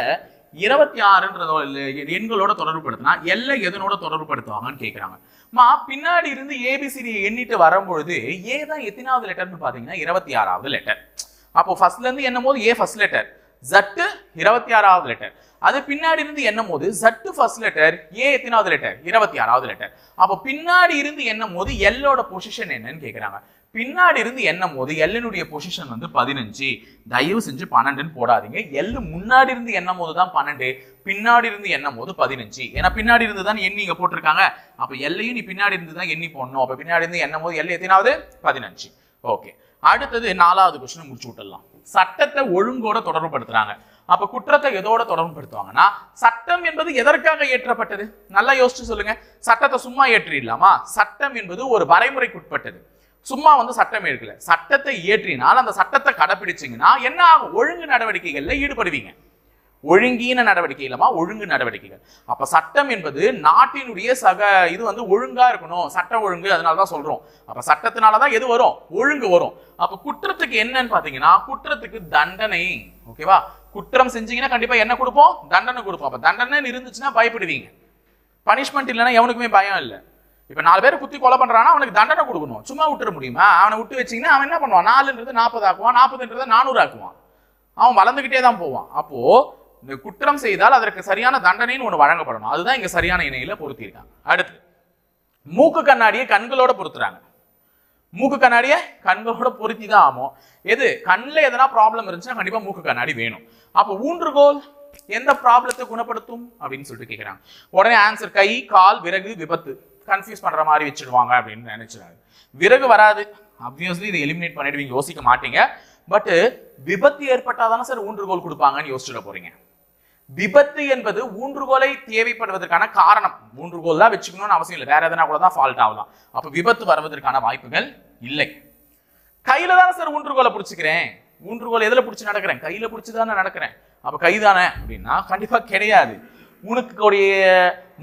[SPEAKER 1] 26 எண்களோட தொடர்பு படுத்தினா எல்லை எதனோட தொடர்பு படுத்துவாங்கன்னு கேட்கிறாங்க. பின்னாடி இருந்து ஏபிசிடி எண்ணிட்டு வரும்பொழுது ஏ தான் எத்தனாவது லெட்டர்னு பாத்தீங்கன்னா 26வது லெட்டர். அப்போ ஃபர்ஸ்ட்ல இருந்து எண்ணும் போது ஏ ஃபர்ஸ்ட் லெட்டர், ஜட்டு 26வது லெட்டர். அது பின்னாடி இருந்து எண்ணும் போது ஜட்டு ஃபர்ஸ்ட் லெட்டர், ஏ எத்தனாவது லெட்டர் 26வது லெட்டர். அப்போ பின்னாடி இருந்து எண்ணும் போது எல்லோட பொசிஷன் என்னன்னு கேட்கிறாங்க. பின்னாடி இருந்து எண்ணும் போது எல்லினுடைய பொசிஷன் வந்து 15. தயவு செஞ்சு 12ன்னு போடாதீங்க. எல்லு முன்னாடி இருந்து எண்ணும் போது தான் 12, பின்னாடி இருந்து எண்ணும் போது 15. ஏன்னா பின்னாடி இருந்து தான் எண்ணி இங்க போட்டிருக்காங்க. அப்ப எல்லையும் நீ பின்னாடி இருந்து தான் எண்ணி போடணும். அப்ப பின்னாடி இருந்து எண்ணும் போது எல்லு எத்தனாவது 15. ஓகே. அடுத்தது 4வது கொஸ்டின் முடிச்சு விட்டுடலாம். சட்டத்தை ஒழுங்கோட தொடர்புபடுத்துறாங்க. அப்ப குற்றத்தை எதோட தொடர்புபடுத்துவாங்கன்னா, சட்டம் என்பது எதற்காக ஏற்றப்பட்டது? நல்லா யோசிச்சு சொல்லுங்க. சட்டத்தை சும்மா ஏற்றிடலாமா? சட்டம் என்பது ஒரு வரைமுறைக்குட்பட்டது. சும்மா சட்டம் ஏற்கல. சட்டத்தை ஏற்றினால் அந்த சட்டத்தை கடைபிடிச்சீங்கன்னா என்ன ஆகும்? ஒழுங்கு நடவடிக்கைகள்ல ஈடுபடுவீங்க. ஒழுங்கீன நடவடிக்கை இல்லமா, ஒழுங்கு நடவடிக்கைகள். அப்ப சட்டம் என்பது நாட்டினுடைய இது ஒழுங்கா இருக்கணும். சட்ட ஒழுங்கு, அதனாலதான் சொல்றோம். அப்ப சட்டத்தினாலதான் எது வரும்? ஒழுங்கு வரும். அப்ப குற்றத்துக்கு என்னன்னு பாத்தீங்கன்னா, குற்றத்துக்கு தண்டனை. ஓகேவா? குற்றம் செஞ்சீங்கன்னா கண்டிப்பா என்ன கொடுப்போம்? தண்டனை கொடுப்போம். அப்ப தண்டனை இருந்துச்சுன்னா பயப்படுவீங்க. பனிஷ்மெண்ட் இல்லைன்னா எவனுக்குமே பயம் இல்லை. இப்ப 4 பேர் குத்தி கொலை பண்றானா அவனுக்கு தண்டனை கொடுக்கணும். சும்மா விட்டுற முடியுமா? அவனை விட்டு வச்சீங்கன்னா அவன் என்ன பண்ணுவான்? 4ன்றது 40 ஆக்குவான், 40ன்றதை 400 ஆக்குவான். அவன் வளர்ந்துகிட்டே தான் போவான். அப்போ இந்த குற்றம் செய்தால் அதற்கு சரியான தண்டனைன்னு ஒண்ணு வழங்கப்படணும். அதுதான் இங்க சரியான இணையில பொருத்திருக்காங்க. அடுத்து, மூக்கு கண்ணாடியை கண்களோட பொருத்துறாங்க. மூக்கு கண்ணாடியை கண்களோட பொருத்தி தான் ஆகும். எது? கண்ணில் எதனா ப்ராப்ளம் இருந்துச்சுன்னா கண்டிப்பா மூக்கு கண்ணாடி வேணும். அப்போ ஊன்றுகோல் எந்த ப்ராப்ளத்தை குணப்படுத்தும் அப்படின்னு சொல்லிட்டு கேட்கிறாங்க. உடனே ஆன்சர் கை, கால், விறகு, விபத்து. கன்ஃபியூஸ் பண்ற மாதிரி வச்சிடுவாங்க அப்படின்னு நினைச்சாங்க. விறகு வராது, ஆப்வியஸ்லி இதை எலிமினேட் பண்ணிடுவீங்க, யோசிக்க மாட்டீங்க. பட் விபத்து ஏற்பட்டாதானே சார் ஊன்றுகோல் கொடுப்பாங்கன்னு யோசிச்சுட போறீங்க. விபத்து என்பது ஊன்றுகோலை தேவைப்படுவதற்கான காரணம். ஊன்றுகோல் தான் வச்சுக்கணும்னு அவசியம் இல்லை, வேற எதனா கூட தான் ஃபால்ட் ஆகலாம். அப்ப விபத்து வருவதற்கான வாய்ப்புகள் இல்லை. கையில தானே சார் ஊன்றுகோலை பிடிச்சிக்கிறேன். ஊன்றுகோல் எதுல பிடிச்சி நடக்கிறேன்? கையில பிடிச்சிதானே நடக்கிறேன். அப்ப கைதானே அப்படின்னா கண்டிப்பா கிடையாது. உனக்கு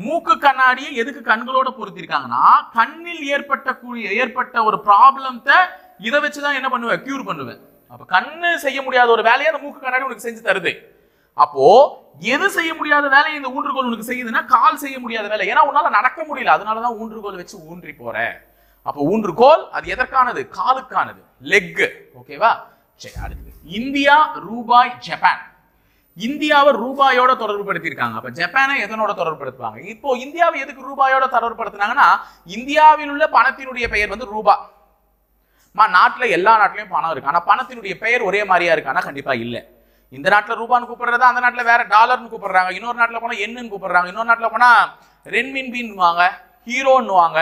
[SPEAKER 1] மூக்கு கண்ணாடியை எதுக்கு கண்களோட பொருத்திருக்காங்கன்னா, கண்ணில் ஏற்பட்ட ஒரு ப்ராப்ளத்தை இதை வச்சுதான் என்ன பண்ணுவேன்? கியூர் பண்ணுவேன். அப்ப கண்ணு செய்ய முடியாத ஒரு வேலையை அந்த மூக்கு கண்ணாடி உனக்கு செஞ்சு தருது. அப்போ எது செய்ய முடியாத வேலையை இந்த ஊன்றுகோல் உனக்கு செய்யுதுன்னா, கால் செய்ய முடியாத வேலை. ஏன்னா உன்னால நடக்க முடியல, அதனாலதான் ஊன்றுகோல் வச்சு ஊன்றி போற. அப்போ ஊன்றுகோல் அது எதற்கானது? காலுக்கானது, லெக். ஓகேவா? சரி, அடுத்து இந்தியா, ரூபாய், ஜப்பான். இந்தியாவை ரூபாயோட தொடர்பு படுத்திருக்காங்க. அப்ப ஜப்பானை எதனோட தொடர்பு படுத்துவாங்க? இப்போ இந்தியாவை எதுக்கு ரூபாயோட தொடர்பு படுத்தினாங்கன்னா, இந்தியாவில் உள்ள பணத்தினுடைய பெயர் ரூபா. நாட்டுல எல்லா நாட்டிலையும் பணம் இருக்கு, ஆனா பணத்தினுடைய பெயர் ஒரே மாதிரியா இருக்கானா? கண்டிப்பா இல்ல. இந்த நாட்டுல ரூபான்னு கூப்பிடுறது, அந்த நாட்டுல வேற டாலர்னு கூப்பிடுறாங்க. இன்னொரு நாட்டுல போனா என்னன்னு கூப்பிடுறாங்க. இன்னொரு நாட்டுல போனா ரென்மின்பின்னுவாங்க, ஹீரோன்னுவாங்க,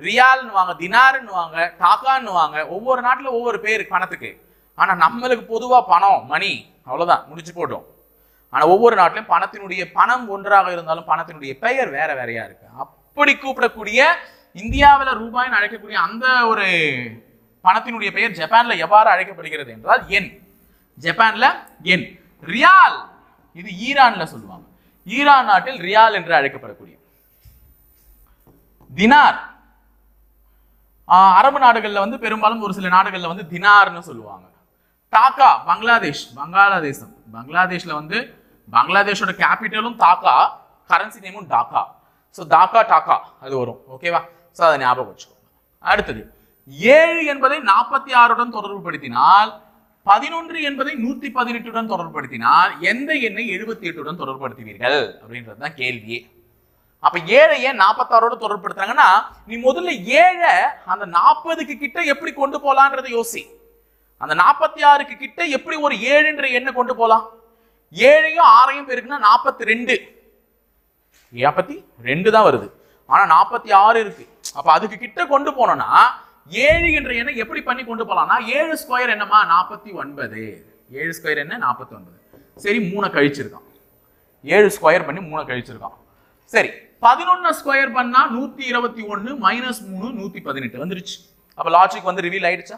[SPEAKER 1] ரியால்னுவாங்க, தினார்னுவாங்க, டாக்கான்னுவாங்க. ஒவ்வொரு நாட்டுல ஒவ்வொரு பேர் பணத்துக்கு. ஆனா நம்மளுக்கு பொதுவா பணம், மணி, அவ்வளவுதான், முடிச்சு போட்டோம். ஆனா ஒவ்வொரு நாட்டிலும் பணத்தினுடைய பணம் ஒன்றாக இருந்தாலும் பணத்தினுடைய பெயர் வேற வேறையா இருக்கு. அப்படி கூப்பிடக்கூடிய இந்தியாவில் ரூபாய்னு அழைக்கக்கூடிய அந்த ஒரு பணத்தினுடைய பெயர் ஜப்பான்ல எவ்வாறு அழைக்கப்படுகிறது என்றால் என். ஜப்பான்ல என். ரியால், இது ஈரான்ல சொல்லுவாங்க. ஈரான் நாட்டில் ரியால் என்று அழைக்கப்படக்கூடிய. தினார், அரபு நாடுகள்ல பெரும்பாலும் ஒரு சில நாடுகள்ல தினார்னு சொல்லுவாங்க. டாக்கா, பங்களாதேசம். பங்களாதேஷ்ல பங்களாதேஷோட கேபிட்டலும் தாக்கா, கரன்சி நேமும் டாக்கா. ஸோ தாக்கா டாக்கா அது வரும். ஓகேவா? ஸோ அதை ஞாபகம் வச்சுக்கோங்க. அடுத்தது 7 என்பதை 46உடன் தொடர்புபடுத்தினால், 11 என்பதை 118உடன் தொடர்புபடுத்தினால் எந்த எண்ணை 78உடன் தொடர்புபடுத்துவீர்கள் அப்படின்றதுதான் கேள்வியே. அப்ப 7 ஏன் 46ஓட தொடர்புபடுத்துறாங்கன்னா, நீ முதல்ல 7 அந்த 40க்கு கிட்ட எப்படி கொண்டு போலான்றதை யோசி. அந்த 46க்கு கிட்ட எப்படி ஒரு 7ன்ற எண்ணை கொண்டு போலாம்? 7ஐயும் 6ஐயும் பெருக்குனா 42. 42 தான் வருது, ஆனா 46 இருக்கு. அப்ப அதுக்கு கிட்ட கொண்டு போனோம்னா 7 என்ற எண்ணை எப்படி பண்ணி கொண்டு போலாம்னா, 7 ஸ்கொயர் என்னமா? 49. 7 ஸ்கொயர் என்ன? 49. சரி, 3 கழிச்சிருக்கான். 7 ஸ்கொயர் பண்ணி 3 கழிச்சிருக்கான். சரி, 11 ஸ்கொயர் பண்ணா 121 மைனஸ் 3 118 வந்துருச்சு. அப்ப லாஜிக் ரிவீல் ஆயிடுச்சா?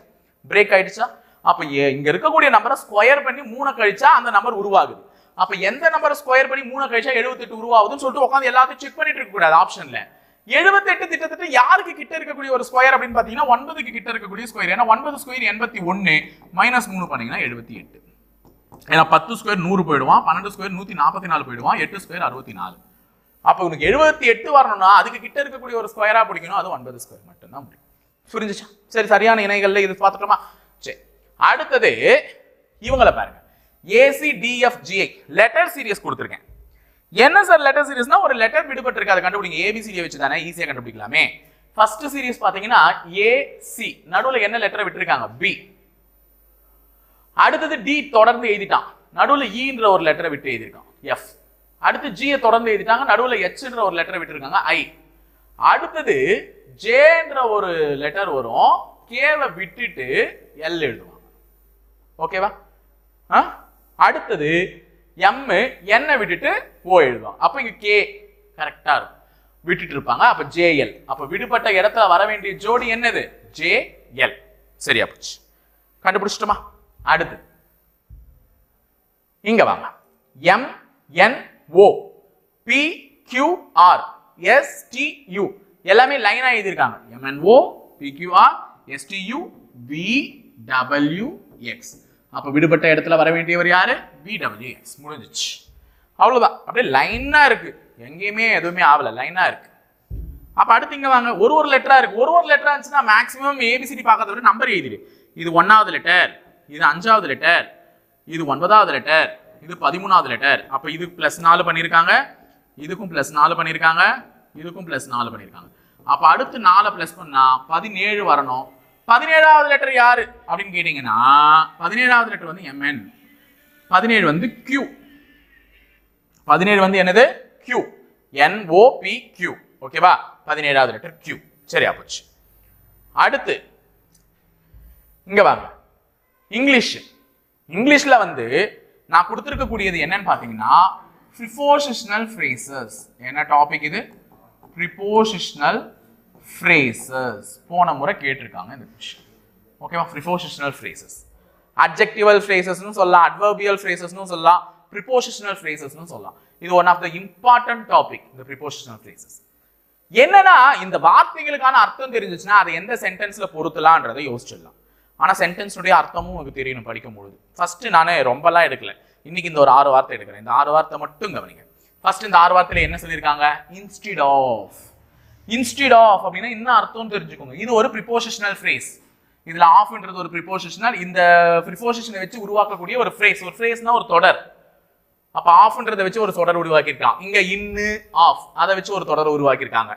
[SPEAKER 1] பிரேக் ஆயிடுச்சா? அப்ப இங்க இருக்கக்கூடிய நம்பரை ஸ்கொயர் பண்ணி 3 கழிச்சா அந்த நம்பர் உருவாகுது. அப்ப எந்த நம்பரை ஸ்கொயர் பண்ணி 3 கழிச்சா 78 உருவாகுதுன்னு சொல்லிட்டு உட்காந்து எல்லாத்தையும் செக் பண்ணிட்டு இருக்க கூடாது. ஆப்ஷன்ல 78 திட்டத்தட்ட யாருக்கு கிட்ட இருக்கக்கூடிய ஒரு ஸ்கொயர் அப்படின்னு பாத்தீங்கன்னா 9க்கு கிட்ட இருக்கக்கூடிய ஸ்கொயர். ஏன்னா 9 ஸ்கொயர் 81 மைனஸ் 3 பண்ணீங்கன்னா 78. ஏன்னா 10 ஸ்கொயர் 100 போயிடுவான், 12 ஸ்கொயர் 144 போயிடுவான், 8 ஸ்கொயர் 64. அப்ப உனக்கு 78 வரணும்னா அதுக்கு கிட்ட இருக்கக்கூடிய ஒரு ஸ்கொயரா பிடிக்கணும். அது 9 ஸ்கொயர் மட்டும்தான் முடியும். புரிஞ்சுச்சா? சரி, சரியான இணைகள்ல இது பார்த்துட்டோமா? சரி, அடுத்தது இவங்களை பாருங்க. ACDFGI லெட்டர் சீரியஸ் கொடுத்துருக்கேன். என்ன சார் லெட்டர் சீரியஸ்னா, ஒரு லெட்டர் விடுபட்டு இருக்கு, அதை கண்டுபிடிங்க. ABCD வச்சு தானே ஈஸியா கண்டுபிடிக்கலாமே. ஃபர்ஸ்ட் சீரியஸ் பாத்தீங்கன்னா AC, நடுவுல என்ன லெட்டரை விட்டுருக்காங்க? B. அடுத்தது D தொடர்ந்து எழுதிட்டான், நடுவுல Eன்ற ஒரு லெட்டரை விட்டு எழுதிருக்கான், F. அடுத்து G தொடர்ந்து எழுதிட்டாங்க, நடுவுல Hன்ற ஒரு லெட்டரை விட்டுருக்காங்க, I. அடுத்தது Jன்ற ஒரு லெட்டர் வரும், Kவை விட்டுட்டு L எழுதுவாங்க. ஓகேவா? அடுத்தது m n விட்டுட்டு o எழுதுவோம். அப்ப இங்க k கரெக்டா இருக்கும். விட்டுட்டு இருப்பாங்க. அப்ப jl. அப்ப விடுபட்ட இடத்துல வர வேண்டிய ஜோடி என்னது? jl. சரியா போச்சு. கண்டுபிடிச்சிட்டோமா? அடுத்து இங்க வாங்க. m n o p q r s t u எல்லாமே லைனா எழுதி இருக்காங்க. m n o p q r s t u v w x. அப்ப விடுபட்ட இடத்துல வர வேண்டியவர் யாரு? v w x. முடிஞ்சிச்சு. அவ்வளவுதான். அப்படியே லைனா இருக்கு. எங்கேயுமே எதுவுமே ஆவல. லைனா இருக்கு. அப்ப அடுத்து இங்க வாங்க. ஒரு லெட்டரா இருக்கு. ஒரு லெட்டரா இருந்துச்சுன்னா மேக்ஸிமம் ஏபிசிடி பார்க்கறத விட நம்பர் எழுதிடு. இது 1வது லெட்டர், இது 5வது லெட்டர், இது 9வது லெட்டர், இது 13வது லெட்டர். அப்ப இது +4 பண்ணிருக்காங்க, இதுக்கும் +4 பண்ணிருக்காங்க, இதுக்கும் +4 பண்ணிருக்காங்க. அப்ப அடுத்து 4 பிளஸ் பண்ணா 17 வரணும். 17வது லெட்டர் யாரு அப்படின்னு கேட்டீங்கன்னா 17வது லெட்டர் வந்து mn, 17 வந்து q. 17 வந்து என்னது? q. n o p q. ஓகேவா? 17வது லெட்டர் q. சரியா போச்சு. அடுத்து இங்க வாங்க. இங்கிலீஷ்ல வந்து நான் கொடுத்திருக்க கூடியது என்னன்னு பாத்தீங்கன்னா prepositional phrases. என்ன டாபிக் இது? prepositional phrases. போன முறை கேட்டிருக்காங்க இந்த क्वेश्चन. ஓகேவா? prepositional phrases. adjectival phrases னு சொல்லலாம், adverbial phrases னு சொல்லலாம், prepositional phrases னு சொல்லலாம். இது one of the important topic இந்த prepositional phrases. என்னன்னா இந்த வார்த்தைகளுக்கான அர்த்தம் தெரிஞ்சிச்சுன்னா அதை எந்த சென்டென்ஸ்ல பொருத்தலாம்ன்றதை யோசிச்சிடலாம். ஆனா சென்டென்ஸுடைய அர்த்தமும் உங்களுக்கு தெரியணும் படிக்கும் பொழுது. ஃபர்ஸ்ட் நானே ரொம்பலாம் எடுக்கல. இன்னைக்கு இந்த ஒரு 6 வார்த்தை எடுக்கிறேன். இந்த 6 வார்த்தை மட்டும் கவனிங்க. ஃபர்ஸ்ட் இந்த 6 வார்த்தையில என்ன சொல்லியிருக்காங்க? instead of. instead of அப்படின்னா என்ன அர்த்தம் தெரிஞ்சுக்கோங்க. இது ஒரு prepositional phrase. இதுல ஆஃப்ன்றது ஒரு prepositional. இந்த preposition வச்சு உருவாக்கக்கூடிய ஒரு phrase. ஒரு phrase-னா ஒரு தொடர். அப்ப ஆஃப்ன்றதை வச்சு ஒரு தொடர் உருவாக்கியிருக்காங்க. இங்க இன்னு ஆஃப் அதை வச்சு ஒரு தொடர் உருவாக்கியிருக்காங்க.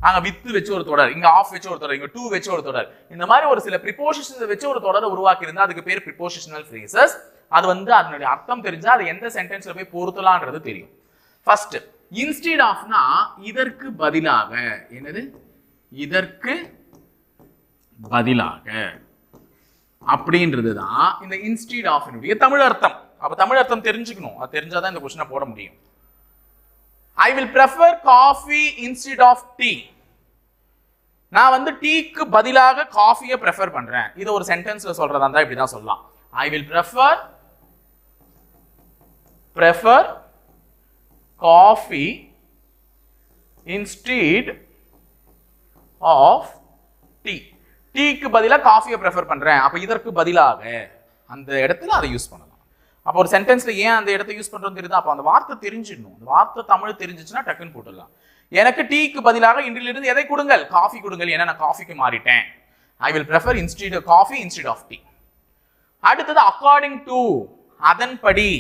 [SPEAKER 1] அங்க வித் வச்சு ஒரு தொடர், இங்க ஆஃப் வச்சு ஒரு தொடர், இங்க டு வச்சு ஒரு தொடர். இந்த மாதிரி ஒரு சில ப்ரிபோசிஷன்ஸ் வச்சு ஒரு தொடரை உருவாக்கி இருந்தா அதுக்கு பேர் ப்ரிபோசிஷனல் ஃப்ரேசஸ். அது வந்து அதனுடைய அர்த்தம் தெரிஞ்சா அது எந்த சென்டென்ஸ்ல போய் பொருத்தலாம்ன்றது தெரியும். ஃபர்ஸ்ட் இன்ஸ்டெட் ஆஃப்னா இதற்கு பதிலாக. என்னது? இதற்கு பதிலாக அப்படின்றது தான் இந்த இன்ஸ்டெட் ஆஃப்னுடைய தமிழ் அர்த்தம். அப்ப தமிழ் அர்த்தம் தெரிஞ்சுக்கணும். அது தெரிஞ்சாதான் இந்த क्वेश्चन போட முடியும். I will prefer coffee instead of tea. நான் வந்து டீக்கு பதிலாக காஃபியை ப்ரெஃபர் பண்றேன். இது ஒரு சென்டென்ஸ்ல சொல்றதா இருந்தா இப்படி தான் சொல்லலாம். I will prefer coffee instead of tea. டீக்கு பதிலாக காஃபியை ப்ரெஃபர் பண்றேன். அப்ப இதற்கு பதிலாக அந்த இடத்துல அதை யூஸ் பண்ணலாம். அப்போ ஒரு சென்டென்ஸ்ல ஏன் அந்த இடத்தை யூஸ் பண்றோம்னு தெரியுதா? அப்போ அந்த வார்த்தை தெரிஞ்சிடணும். அந்த வார்த்தை தமிழ் தெரிஞ்சிச்சுன்னா டக்குன்னு போட்டுடலாம். எனக்கு டீக்கு பதிலாக இன்றிலிருந்து எதை கொடுங்கள்? காஃபி கொடுங்கள். ஏன்னா நான் காஃபிக்கு மாறிட்டேன். I will prefer coffee instead of tea. அடுத்தது அக்கார்டிங் டு, அதன்படி.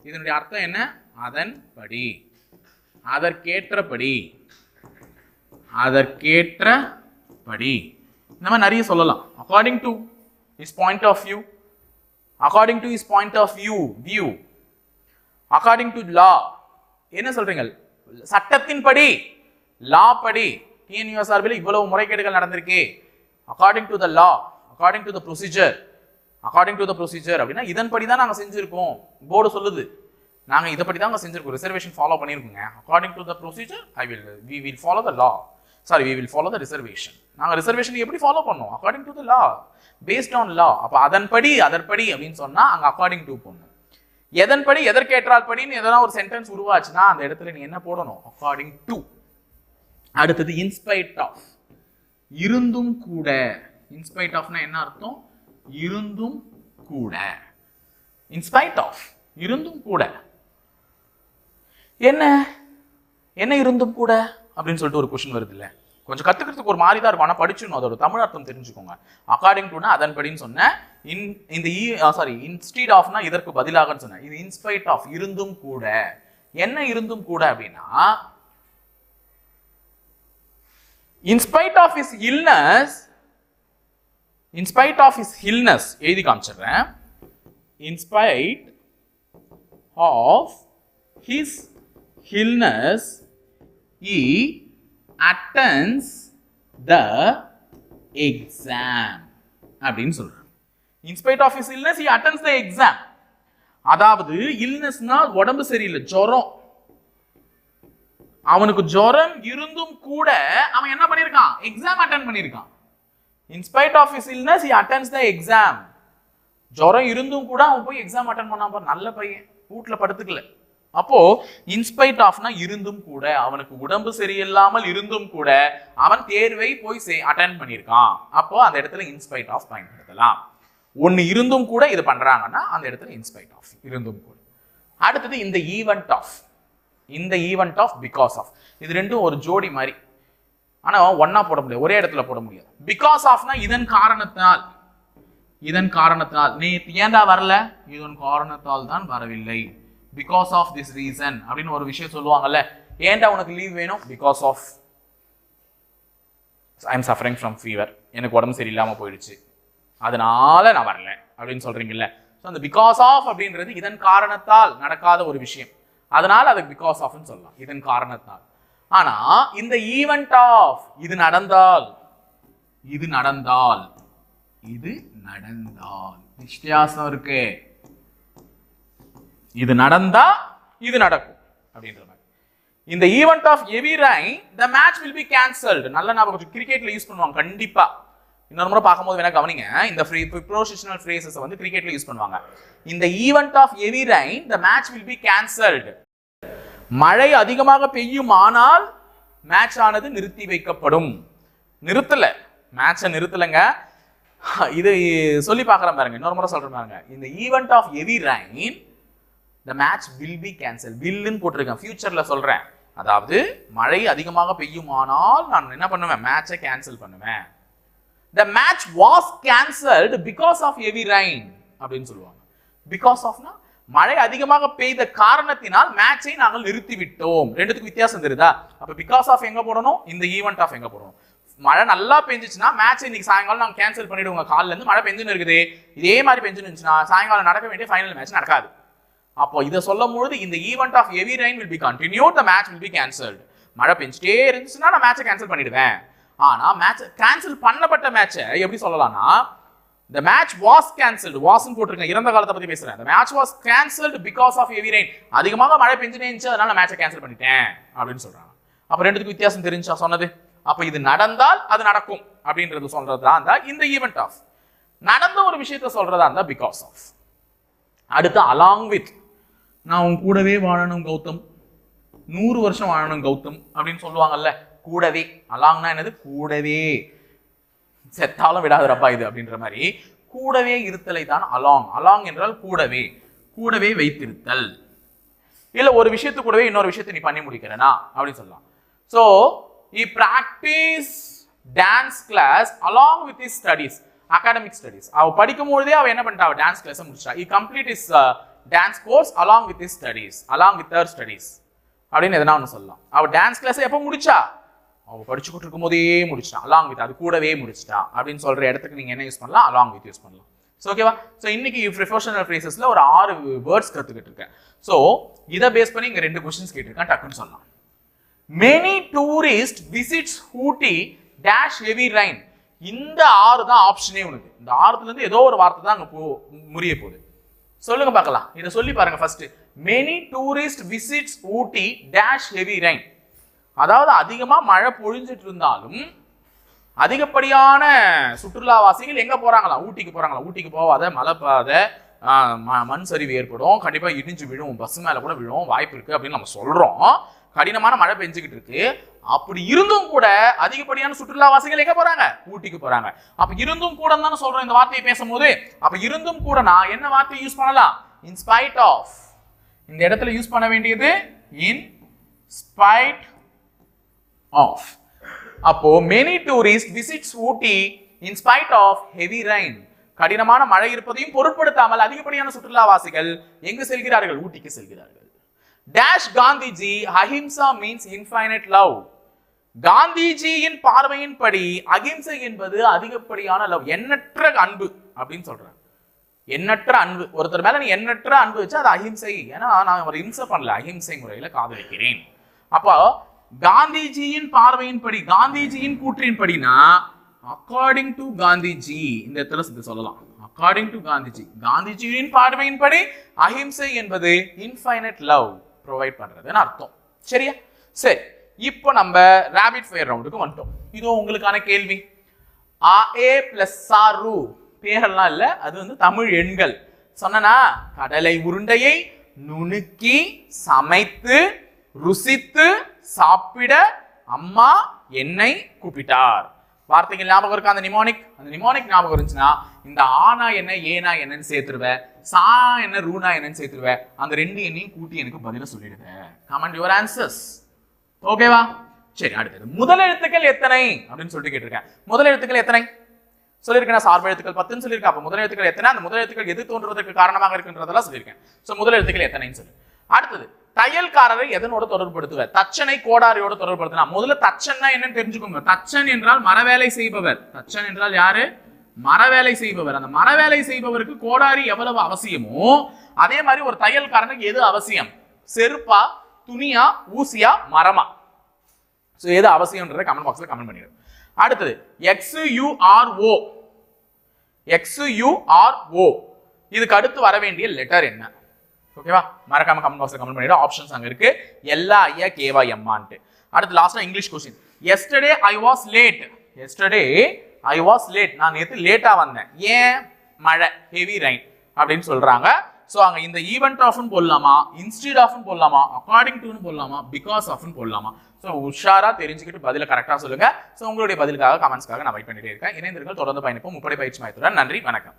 [SPEAKER 1] இதனுடைய அர்த்தம் என்ன? அதன்படி, அதற்கேற்றபடி, அதற்கேற்றபடி. இந்த மாதிரி நிறைய சொல்லலாம். According to his point of view. According to his point of view. According to law. என்ன சொல்றீங்க? சட்டத்தின்படி, லா படி. டிஎன்யூ சார்பில் இவ்வளவு முறைகேடுகள் நடந்திருக்கு. According to the law, according to the procedure. According to the procedure அப்படின்னா இதன்படி தான் நாங்க செஞ்சிருக்கோம். போர்டு சொல்லுது. நாங்க இதப்படி தான் செஞ்சிருக்கோம். ரிசர்வேஷன் ஃபாலோ பண்ணிருக்கோங்க. According to the procedure, we will follow the law. we will follow the reservation. நாங்க ரிசர்வேஷன் எப்படி ஃபாலோ பண்ணோம்? According to the law. Based on law. அப்ப அதன்படி, அதற்படி அப்படின்னு சொன்னா அங்க according to போடணும். எதன்படி, எதற்கேற்றால் படின்னு எதனா ஒரு சென்டென்ஸ் உருவாச்சுன்னா அந்த இடத்துல நீ என்ன போடணும்? according to. அடுத்தது in spite of. இருந்தும் கூட. in spite ofனா என்ன அர்த்தம்? இருந்தும் கூட. in spite of. இருந்தும் கூட. என்ன இருந்தும் கூட அப்படின்னு சொல்லிட்டு ஒரு क्वेश्चन வருது இல்ல? கொஞ்சம் கத்துக்கிறதுக்கு ஒரு மாதிரி தான் இருக்கும். ஆனால் படிச்சிடணும். அதோட தமிழ் அர்த்தம் தெரிஞ்சுக்கோங்க. அக்கார்டிங் டுனா அதன்படின்னு சொன்னேன். இன்ஸ்டீட் ஆஃப்னா இதற்கு பதிலாகன்னு சொன்னேன். இது இன்ஸ்பைட் ஆஃப், இருந்தும் கூட. என்ன இருந்தும் கூட அப்படின்னா இன்ஸ்பைட் ஆஃப் ஹிஸ் இல்னஸ் எழுதி காமிச்சிடுறேன். In spite of his illness he attends the exam அப்படின்னு சொல்றாங்க. in spite of his illness he attends the exam. அதாவது இல்னஸ்னா உடம்பு சரியில்லை, ஜுரம். அவனுக்கு ஜுரம் இருந்தும் கூட அவன் என்ன பண்ணிருக்கான், எக்ஸாம் அட்டெண்ட் பண்ணிருக்கான். in spite of his illness he attends the exam. ஜுரம் இருந்தும் கூட அவன் போய் எக்ஸாம் அட்டெண்ட் பண்ணாம, நல்ல பையன், வீட்டுல படுத்துக்கல. அப்போ இன்ஸ்பைட் ஆஃப்னா இருந்தும் கூட, அவனுக்கு உடம்பு சரியில்லாமல் இருந்தும் கூட அவன் தேர்வை போய் அட்டெண்ட் பண்ணியிருக்கான். அப்போ அந்த இடத்துல இன்ஸ்பைட் ஆஃப் பயன்படுத்தலாம். ஒன்னு இருந்தும் கூட இது பண்றாங்கன்னா அந்த இடத்துல இன்ஸ்பைட் ஆஃப், இருந்தும் கூட. அடுத்தது இந்த ஈவெண்ட் ஆஃப், இந்த ஈவெண்ட் ஆஃப், பிகாஸ் ஆஃப். இது ரெண்டும் ஒரு ஜோடி மாதிரி, ஆனா ஒன்னா போட முடியாது, ஒரே இடத்துல போட முடியாது. பிகாஸ் ஆஃப்னா இதன் காரணத்தினால், இதன் காரணத்தினால். நீ ஏன்டா வரல, இதன் காரணத்தால் தான் வரவில்லை, பிகாஸ் ஆஃப் திஸ் ரீசன் அப்படின்னு ஒரு விஷயம் சொல்லுவாங்கல்ல. ஏன்டா உனக்கு லீவ் வேணும், because of I am suffering from fever, எனக்கு உடம்பு சரியில்லாம போயிடுச்சு, அதனால நான் வரல அப்படின்னு சொல்றீங்கல்ல. ஸோ அந்த பிகாஸ் ஆஃப் அப்படின்றது இதன் காரணத்தால் நடக்காத ஒரு விஷயம், அதனால அதுக்கு பிகாஸ் ஆஃப்னு சொல்லலாம், இதன் காரணத்தால். ஆனா இந்த ஈவெண்ட் ஆஃப், இது நடந்தால், இது நடந்தால், இது நடந்தால் வித்தியாசம் இருக்கு. இது நடந்தா இது நடக்கும் அப்படின்ற மாதிரி. இந்த event of heavy rain the match will be cancelled. நல்ல ஞாபகம், கிரிக்கெட்ல யூஸ் பண்ணுவாங்க கண்டிப்பா. இன்னொரு முறை பார்க்கும்போது வேணா கவனிங்க, இந்த ப்ரிப்போசிஷனல் ஃப்ரேசஸ் வந்து கிரிக்கெட்ல யூஸ் பண்ணுவாங்க. இந்த event of heavy rain the match will be cancelled. மழை அதிகமாக பெய்யும் ஆனால் மேட்ச் ஆனது நிறுத்தி வைக்கப்படும். நிறுத்தல, மேட்சை நிறுத்தலங்க. இது சொல்லி பார்க்கறேன் பாருங்க, இன்னொரு முறை சொல்றேன் பாருங்க. இந்த event of heavy rain the match will be cancelled. வில்லுன்னு போட்டிருக்கேன், ஃபியூச்சர்ல சொல்றேன். அதாவது மழை அதிகமாக பெய்யுமானால் நான் என்ன பண்ணுவேன், மேட்சை கேன்சல் பண்ணுவேன். the match was cancelled because of heavy rain அப்படின்னு சொல்லுவாங்க. because ofனா மழை அதிகமாக பெய்த காரணத்தினால் மேட்சை நாங்கள் நிறுத்தி விட்டோம். ரெண்டுத்துக்கு வித்தியாசம் தெரியுதா? அப்ப பிகாஸ் ஆஃப் எங்க போடணும், இந்த ஈவெண்ட் ஆஃப் எங்க போடணும். மழை நல்லா பெஞ்சிச்சுன்னா மேட்ச் இன்னைக்கு சாயங்காலம் நாங்கள் கேன்சல் பண்ணிடுவோங்க. காலில இருந்து மழை பெஞ்சுன்னு இருக்குது, இதே மாதிரி பெஞ்சுன்னு இருந்துச்சுன்னா சாயங்காலம் நடக்க வேண்டிய ஃபைனல் மேட்ச் நடக்காது. அப்போ இதை சொல்லும் பொழுது இந்த event of heavy rain will be continued, the match will be cancelled. மழை பெஞ்சிட்டே இருந்துச்சுன்னா நான் மேட்சை கேன்சல் பண்ணிடுவேன். ஆனா மேட்ச் கேன்சல் பண்ணப்பட்ட மேட்சை எப்படி சொல்லலாம்னா, the match was cancelled, wasன்னு போட்டிருக்கேன், இறந்த காலத்தை பத்தி பேசுறேன். the match was cancelled because of heavy rain. அதிகமாக மழை பெஞ்சுனே இருந்துச்சு, அதனால நான் மேட்சை கேன்சல் பண்ணிட்டேன் அப்படின்னு சொல்றாங்க. அப்ப ரெண்டுத்துக்கு வித்தியாசம் தெரிஞ்சா சொன்னது. அப்ப இது நடந்தால் அது நடக்கும் அப்படின்றது சொல்றதா இருந்தா இந்த ஈவெண்ட் ஆஃப், நடந்த ஒரு விஷயத்தை சொல்றதா இருந்தா பிகாஸ் ஆஃப். அடுத்து along with, நான் உன் கூடவே வாழணும் கௌதம், 100 வருஷம் வாழணும் கௌதம் அப்படின்னு சொல்லுவாங்கல்ல. கூடவே, அலாங்னா என்னது, கூடவே, செத்தாலும் விடாதரப்பா இது அப்படின்ற மாதிரி கூடவே இருத்தலை தான் அலாங். அலாங் என்றால் கூடவே, கூடவே வைத்திருத்தல். இல்ல ஒரு விஷயத்து கூடவே இன்னொரு விஷயத்தை நீ பண்ணி முடிக்கிறனா அப்படின்னு சொல்லலாம். So he practice dance class along with his studies, academic studies. அவ படிக்கும் பொழுதே அவ என்ன பண்ணிட்டா, அவ டான்ஸ் கிளாஸ் முடிச்சா. he complete his dance course along with his studies, along with her studies அப்படின்னு எதனா ஒன்று சொல்லலாம். அவ டான்ஸ் கிளாஸ் எப்போ முடிச்சா, அவ படிச்சுக்கிட்டு இருக்கும் போதே முடிச்சிட்டா, அலாங் வித், அது கூடவே முடிச்சிட்டா அப்படின்னு சொல்ற இடத்துக்கு நீங்க என்ன யூஸ் பண்ணலாம், அலாங் வித் யூஸ் பண்ணலாம். ஓகேவா? ஸோ இன்னைக்கு ப்ரொஃபஷனல் ஃப்ரேசஸ்ல ஒரு 6 வேர்ட்ஸ் கத்துக்கிட்டு இருக்கேன். ஸோ இதை பேஸ் பண்ணி இங்க 2 கொஸ்டின்ஸ் கேட்டிருக்கேன், டக்குன்னு சொல்லலாம். Many tourists visits Ooty dash heavy rain. இந்த 6 தான் ஆப்ஷனே உனக்கு. இந்த 6த்துல இருந்து ஏதோ ஒரு வார்த்தை தான் அங்க முறிய போகுது. சொல்லுங்க பார்க்கலாம், இதை சொல்லி பாருங்க. First, many tourists visits Ooty dash heavy rain. அதாவது அதிகமா மழை பொழிஞ்சிட்டு இருந்தாலும் அதிகப்படியான சுற்றுலாவாசிகள் எங்க போறாங்களா, ஊட்டிக்கு போறாங்களா. ஊட்டிக்கு போவாத, மழை பாத, மண் சரிவு ஏற்படும், கண்டிப்பா இடிஞ்சு விழும், பஸ் மேல கூட விழும் வாய்ப்பு இருக்கு அப்படின்னு நம்ம சொல்றோம். கடினமான மழை பெஞ்சுக்கிட்டு இருக்கு. அப்படி இருந்தும் கூட அதிகப்படியான சுற்றுலாவாசிகள் எங்க போறாங்க, ஊட்டிக்கு போறாங்க. அப்ப இருந்தும் கூட தானே சொல்றோம் இந்த வார்த்தையை பேசும்போது. அப்ப இருந்தும் கூட நான் என்ன வார்த்தை யூஸ் பண்ணலாம், இன் ஸ்பைட் ஆஃப். இந்த இடத்துல யூஸ் பண்ண வேண்டியது இன் ஸ்பைட் ஆஃப். அப்போ many tourists visits Ooty in spite of heavy rain. கடினமான மழை இருப்பதையும் பொருட்படுத்தாமல் அதிகப்படியான சுற்றுலாவாசிகள் எங்கு செல்கிறார்கள், ஊட்டிக்கு செல்கிறார்கள். டேஷ் காந்திஜி அஹிம்சா மீன்ஸ் இன்ஃபைனைட் லவ். காந்திஜியின் பார்வையின்படி அகிம்சை என்பது அதிகப்படியான லவ், எண்ணற்ற அன்பு அப்படின்னு சொல்றாங்க. எண்ணற்ற அன்பு, ஒருத்தர் மேல நீ எண்ணற்ற அன்பு வச்சா அது அஹிம்சை. ஏன்னா நான் ஒரு இம்சை பண்ணல, அஹிம்சை முறையில காதலிக்கிறேன். அப்போ காந்திஜியின் பார்வையின்படி, காந்திஜியின் கூற்றின்படினா அக்கார்டிங் டு காந்திஜி, இந்த இடத்துல சொல்லலாம் அக்கார்டிங் டு காந்திஜி, காந்திஜியின் பார்வையின்படி அஹிம்சை என்பது இன்ஃபைனைட் லவ் ப்ரொவைட் பண்றதுன்னு அர்த்தம். சரியா? சரி, இப்போ நம்ம ரேபிட் ஃபயர் ரவுண்டுக்கு வந்துட்டோம். இதோ உங்களுக்கான கேள்வி. ஏ பிளஸ் சாரு பேரெல்லாம் இல்ல, அது வந்து தமிழ் எண்கள். சொன்னா கடலை உருண்டையை நுணுக்கி சமைத்து ருசித்து சாப்பிட அம்மா என்னை கூப்பிட்டார். வார்த்தைகள் ஞாபகம் இருக்கா? அந்த நிமோனிக் ஞாபகம் இருந்துச்சுன்னா இந்த ஆனா என்ன ஏனா என்னன்னு சேர்த்துருவேன், சா என்ன ரூனா என்னன்னு சேர்த்துருவேன். அந்த ரெண்டு எண்ணையும் கூட்டி எனக்கு பதில சொல்லிடுவேன். Comment your answers. ஓகேவா? சரி, அடுத்தது முதல் எழுத்துக்கள் எத்தனை அப்படின்னு சொல்லிட்டு கேட்டிருக்கேன். முதல் எழுத்துக்கள் எத்தனை சொல்லியிருக்கேன்? சார்பு எழுத்துக்கள் 10 சொல்லியிருக்கேன். அப்ப முதல் எழுத்துக்கள் எத்தனை, அந்த முதல் எழுத்துக்கள் எது தோன்றுவதற்கு காரணமாக இருக்கின்றதெல்லாம் சொல்லியிருக்கேன். சோ முதல் எழுத்துக்கள் எத்தனைன்னு சொல்லு. அடுத்தது தையல்காரரை எதனோட தொடர்புபடுத்துவர்? தச்சனை கோடாரியோட தொடர்புபடுத்தினா முதல்ல தச்சன்னா என்னன்னு தெரிஞ்சுக்கோங்க. தச்சன் என்றால் மரவேலை செய்பவர். தச்சன் என்றால் யாரு? மரவேலை செய்பவர். அந்த மரவேலை செய்பவருக்கு கோடாரி எவ்வளவு அவசியமோ அதே மாதிரி ஒரு தையல்காரனுக்கு எது அவசியம்? செருப்பா, துணியா, ஊசியா, மரமா? சோ எது அவசியம்ன்றதை கமெண்ட் பாக்ஸ்ல கமெண்ட் பண்ணிடுங்க. அடுத்தது XURO, XURO இதுக்கு அடுத்து வர வேண்டிய லெட்டர் என்ன? ஓகேவா? மறக்காம கமெண்ட் பாக்ஸ்ல கமெண்ட் பண்ணிடு. ஆப்ஷன்ஸ் அங்க இருக்கு. எல்லா ஐயா கேவா எம்மான்ட்டு. அடுத்து லாஸ்டா English question. Yesterday I was late. Yesterday I was late. நான் நேத்து லேட்டா வந்தேன். ஏன்? மழை, ஹெவி ரெயின் அப்படின்னு சொல்றாங்க. சோ அங்க இந்த ஈவென்ட் ஆஃப்னு போடலாமா, இன்ஸ்டெட் ஆஃப்னு போடலாமா, அக்கார்டிங் டுன்னு போடலாமா, பிகாஸ் ஆஃப்னு போடலாமா? சோ உஷாரா தெரிஞ்சுக்கிட்டு பதில கரெக்டா சொல்லுங்க. சோ உங்களுடைய பதிலுக்காக கமெண்ட்ஸ்க்காக நான் வெயிட் பண்ணிட்டே இருக்கேன். இணைந்திருங்கள், தொடர்ந்து பயணிப்போம். முப்படை பயிற்சி மையத்துடன். நன்றி, வணக்கம்.